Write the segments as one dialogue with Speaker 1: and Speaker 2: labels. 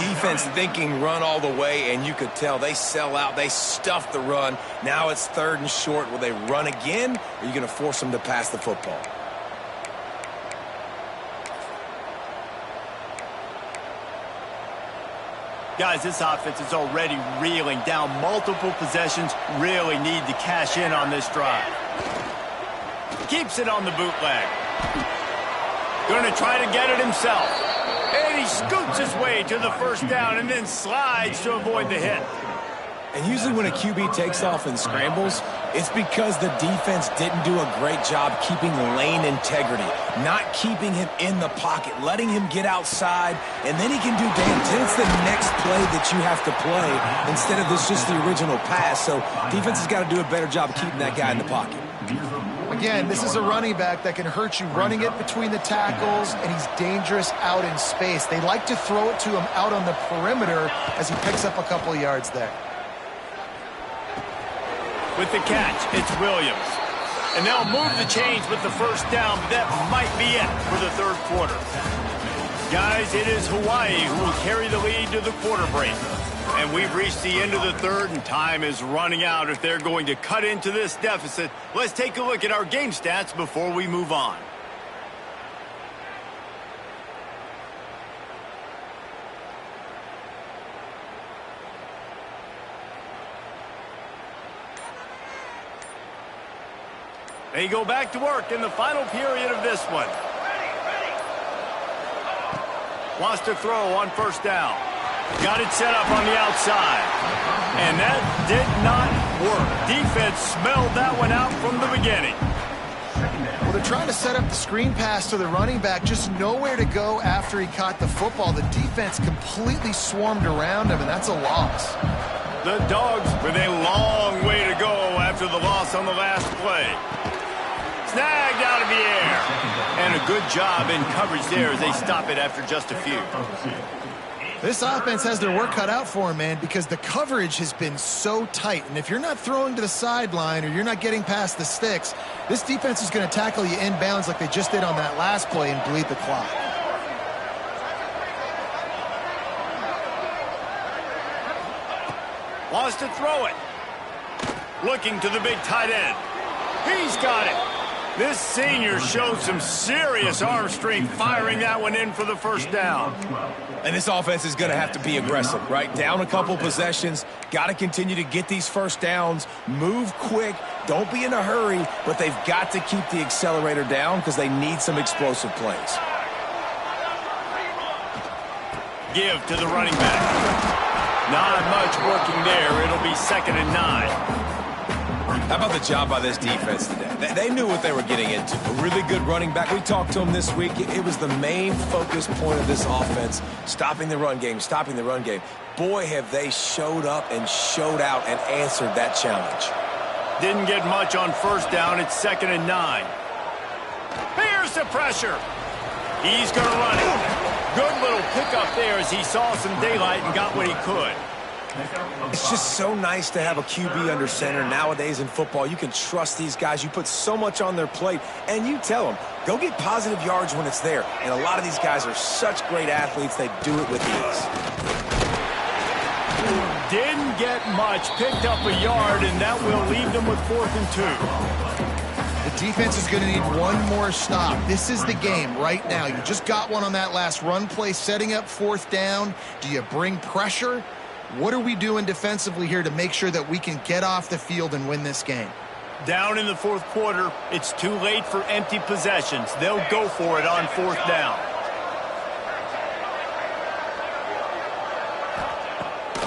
Speaker 1: defense thinking run all the way, and you could tell they sell out. They stuff the run. Now it's 3rd and short. Will they run again, or are you going to force them to pass the football?
Speaker 2: Guys, this offense is already reeling down multiple possessions. Really need to cash in on this drive. Keeps it on the bootleg. Going to try to get it himself. And he scoots his way to the first down and then slides to avoid the hit.
Speaker 1: And usually when a QB takes off and scrambles, it's because the defense didn't do a great job keeping lane integrity, not keeping him in the pocket, letting him get outside, and then he can do damage. Then it's the next play that you have to play instead of this just the original pass. So defense has got to do a better job of keeping that guy in the pocket.
Speaker 3: Again, this is a running back that can hurt you running it between the tackles, and he's dangerous out in space. They like to throw it to him out on the perimeter as he picks up a couple of yards there.
Speaker 2: With the catch, it's Williams. And they'll move the chains with the first down, but that might be it for the 3rd quarter. Guys, it is Hawaii who will carry the lead to the quarter break. And we've reached the end of the 3rd, and time is running out if they're going to cut into this deficit. Let's take a look at our game stats before we move on. They go back to work in the final period of this one. Wants to throw on first down. Got it set up on the outside. And that did not work. Defense smelled that one out from the beginning.
Speaker 3: Well, they're trying to set up the screen pass to the running back, just nowhere to go after he caught the football. The defense completely swarmed around him, and that's a loss.
Speaker 2: The Dogs with a long way to go after the loss on the last play. Snagged out of the air. And a good job in coverage there as they stop it after just a few.
Speaker 3: This offense has their work cut out for them, man, because the coverage has been so tight. And if you're not throwing to the sideline or you're not getting past the sticks, this defense is going to tackle you inbounds like they just did on that last play and bleed the clock.
Speaker 2: Wants to throw it. Looking to the big tight end. He's got it. This senior showed some serious arm strength firing that one in for the first down.
Speaker 1: And this offense is going to have to be aggressive, right? Down a couple possessions, got to continue to get these first downs, move quick, don't be in a hurry, but they've got to keep the accelerator down because they need some explosive plays.
Speaker 2: Give to the running back. Not much working there. It'll be 2nd and 9.
Speaker 1: How about the job by this defense today? They knew what they were getting into. A really good running back. We talked to him this week. It was the main focus point of this offense, stopping the run game, stopping the run game. Boy, have they showed up and showed out and answered that challenge.
Speaker 2: Didn't get much on first down. It's 2nd and 9. Here's the pressure. He's going to run it. Good little pickup there as he saw some daylight and got what he could.
Speaker 1: It's just so nice to have a QB under center nowadays in football. You can trust these guys. You put so much on their plate, and you tell them, go get positive yards when it's there. And a lot of these guys are such great athletes, they do it with ease.
Speaker 2: Didn't get much, picked up a yard, and that will leave them with 4th and 2.
Speaker 3: The defense is going to need one more stop. This is the game right now. You just got one on that last run play, setting up 4th down. Do you bring pressure? What are we doing defensively here to make sure that we can get off the field and win this game?
Speaker 2: Down in the 4th quarter, it's too late for empty possessions. They'll go for it on 4th down.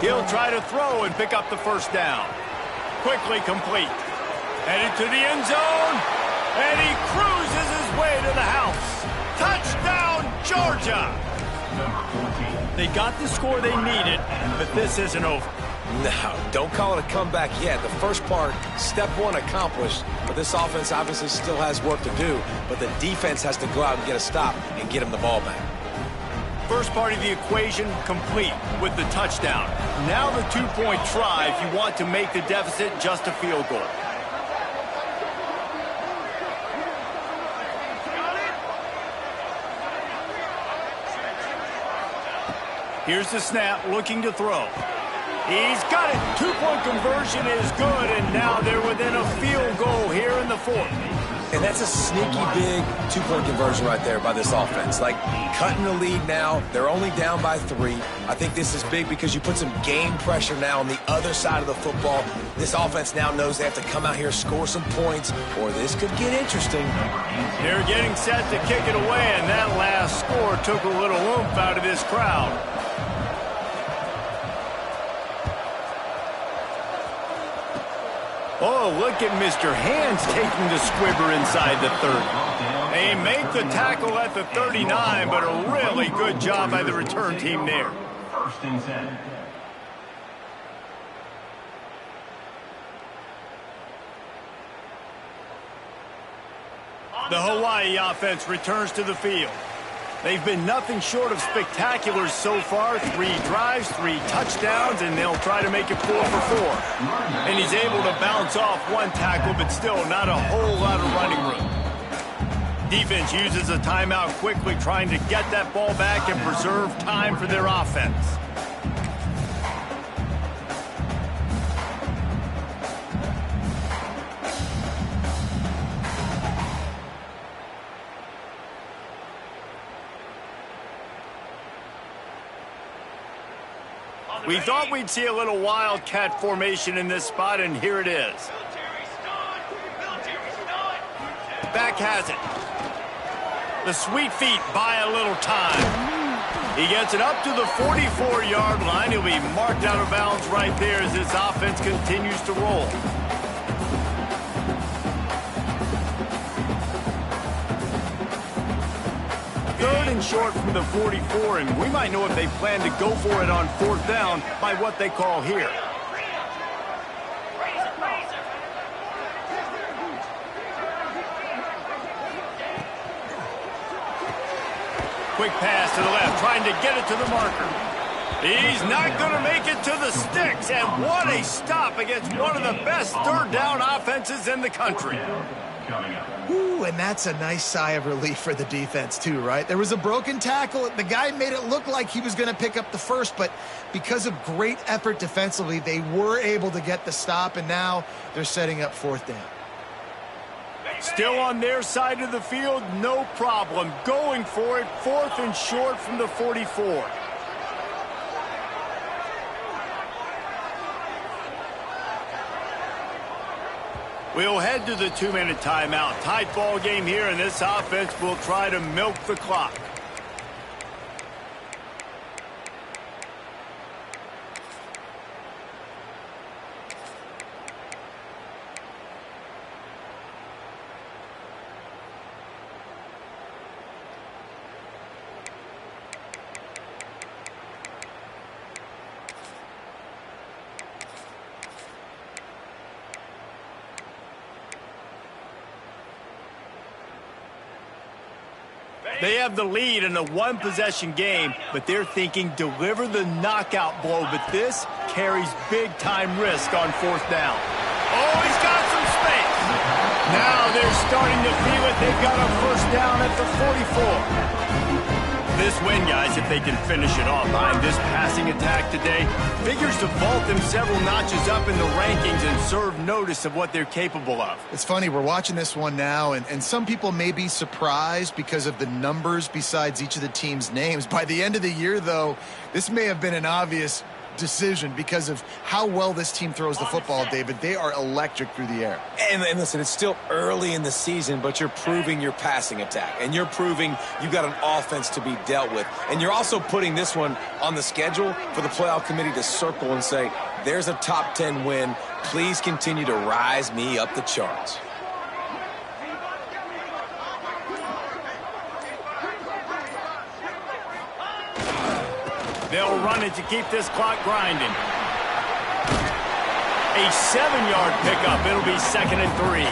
Speaker 2: He'll try to throw and pick up the first down. Quickly complete. Headed to the end zone, and he cruises his way to the house. Touchdown, Georgia! They got the score they needed, but this isn't over.
Speaker 1: No, don't call it a comeback yet. The first part, step 1 accomplished, but this offense obviously still has work to do, but the defense has to go out and get a stop and get him the ball back.
Speaker 2: First part of the equation complete with the touchdown. Now the 2-point try if you want to make the deficit just a field goal. Here's the snap, looking to throw. He's got it. Two-point conversion is good, and now they're within a field goal here in the fourth.
Speaker 1: And that's a sneaky big two-point conversion right there by this offense. Like, cutting the lead now. They're only down by 3. I think this is big because you put some game pressure now on the other side of the football. This offense now knows they have to come out here, score some points, or this could get interesting.
Speaker 2: They're getting set to kick it away, and that last score took a little oomph out of this crowd. Oh, look at Mr. Hands taking the squibber inside the 30. They make the tackle at the 39, but a really good job by the return team there.
Speaker 4: First and 10.
Speaker 2: The Hawaii offense returns to the field. They've been nothing short of spectacular so far. 3 drives, 3 touchdowns, and they'll try to make it 4 for 4. And he's able to bounce off 1 tackle, but still not a whole lot of running room. Defense uses a timeout quickly, trying to get that ball back and preserve time for their offense. We thought we'd see a little wildcat formation in this spot, and here it is. Back has it. The sweet feet buy a little time. He gets it up to the 44-yard line. He'll be marked out of bounds right there as this offense continues to roll. Third and short from the 44, and we might know if they plan to go for it on 4th down by what they call here. Quick pass to the left, trying to get it to the marker. He's not going to make it to the sticks, and what a stop against one of the best 3rd down offenses in the country.
Speaker 3: Ooh, and that's a nice sigh of relief for the defense too, right? There was a broken tackle. The guy made it look like he was going to pick up the first, but because of great effort defensively, they were able to get the stop, and now they're setting up 4th down.
Speaker 2: Still on their side of the field, no problem. Going for it, 4th and short from the 44. We'll head to the 2-minute timeout. Tight ball game here, and this offense will try to milk the clock. They have the lead in a 1-possession game, but they're thinking deliver the knockout blow, but this carries big-time risk on 4th down. Oh, he's got some space. Now they're starting to feel it. They've got a 1st down at the 44. This win, guys, if they can finish it off behind this passing attack today, figures to vault them several notches up in the rankings and serve notice of what they're capable of.
Speaker 3: It's funny, we're watching this one now, and some people may be surprised because of the numbers besides each of the team's names. By the end of the year, though, this may have been an obvious decision because of how well this team throws the football, David. They are electric through the air.
Speaker 1: And listen, it's still early in the season, but you're proving your passing attack, and you're proving you got an offense to be dealt with. And you're also putting this one on the schedule for the playoff committee to circle and say, there's a top 10 win. Please continue to rise me up the charts.
Speaker 2: They'll run it to keep this clock grinding. A 7-yard pickup. It'll be 2nd and 3.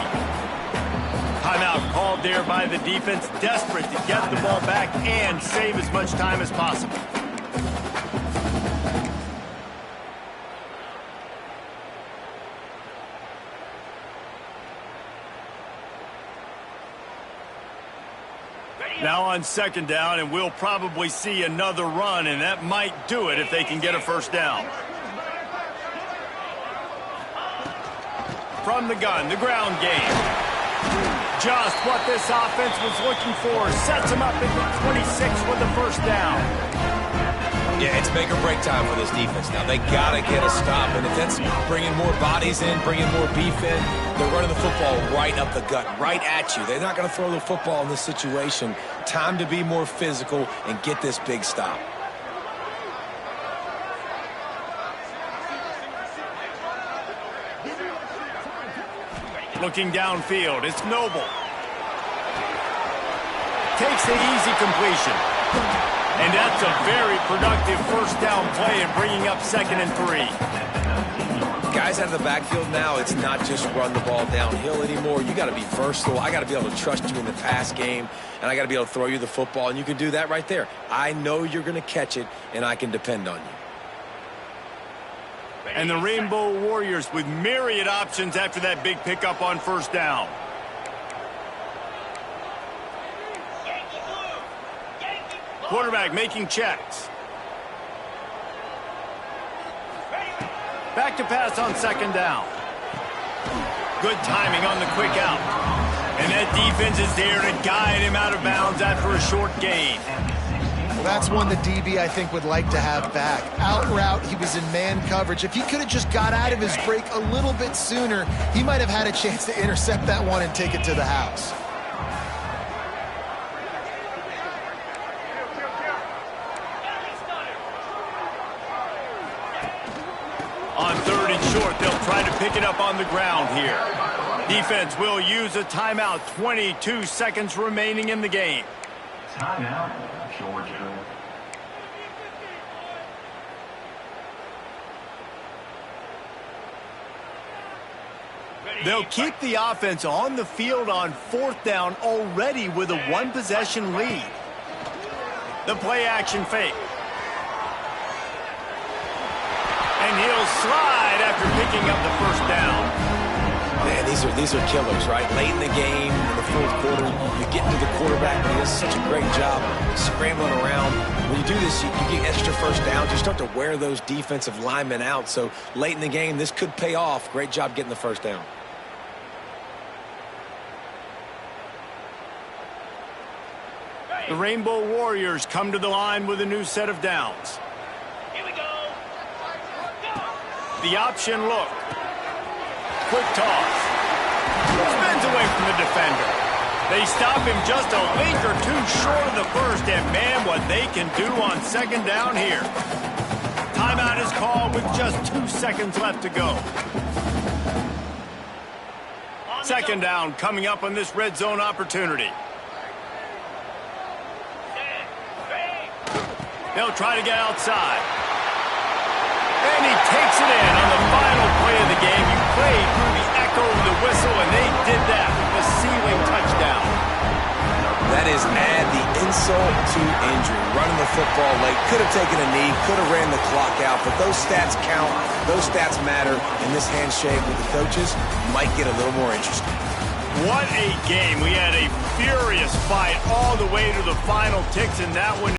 Speaker 2: Timeout called there by the defense, desperate to get the ball back and save as much time as possible. Now on second down, and we'll probably see another run, and that might do it if they can get a first down. From the gun, the ground game. Just what this offense was looking for. Sets them up at the 26 with the first down.
Speaker 1: Yeah, it's make or break time for this defense. Now, they got to get a stop. And if that's bringing more bodies in, bringing more beef in, they're running the football right up the gut, right at you. They're not going to throw the football in this situation. Time to be more physical and get this big stop.
Speaker 2: Looking downfield, it's Noble. Takes the easy completion. And that's a very productive first down play and bringing up 2nd and 3.
Speaker 1: Guys out of the backfield now, it's not just run the ball downhill anymore. You got to be versatile. I got to be able to trust you in the pass game, and I got to be able to throw you the football, and you can do that right there. I know you're going to catch it, and I can depend on you.
Speaker 2: And the Rainbow Warriors with myriad options after that big pickup on first down. Quarterback making checks. Back to pass on second down. Good timing on the quick out. And that defense is there to guide him out of bounds after a short gain.
Speaker 3: Well, that's one the DB, I think, would like to have back. Out route, he was in man coverage. If he could have just got out of his break a little bit sooner, he might have had a chance to intercept that one and take it to the house.
Speaker 2: On 3rd and short, they'll try to pick it up on the ground here. Defense will use a timeout. 22 seconds remaining in the game.
Speaker 4: Timeout, Georgia.
Speaker 2: They'll keep the offense on the field on 4th down already with a 1-possession lead. The play action fake. And he'll slide after picking up the first down.
Speaker 1: Man, these are killers, right? Late in the game, in the 4th quarter, you get into the quarterback, and he does such a great job scrambling around. When you do this, you get extra first downs. You start to wear those defensive linemen out. So late in the game, this could pay off. Great job getting the first down.
Speaker 2: The Rainbow Warriors come to the line with a new set of downs. Here we go. The option look. Quick toss. Spins away from the defender. They stop him just a link or two short of the first, and man, what they can do on second down here. Timeout is called with just 2 seconds left to go. Second down coming up on this red zone opportunity. They'll try to get outside. And he takes it in on the final play of the game. You played through the echo of the whistle, and they did that with the ceiling touchdown.
Speaker 1: That is add the insult to injury. Running the football late. Could have taken a knee. Could have ran the clock out. But those stats count. Those stats matter. And this handshake with the coaches might get a little more interesting.
Speaker 2: What a game. We had a furious fight all the way to the final ticks, and that one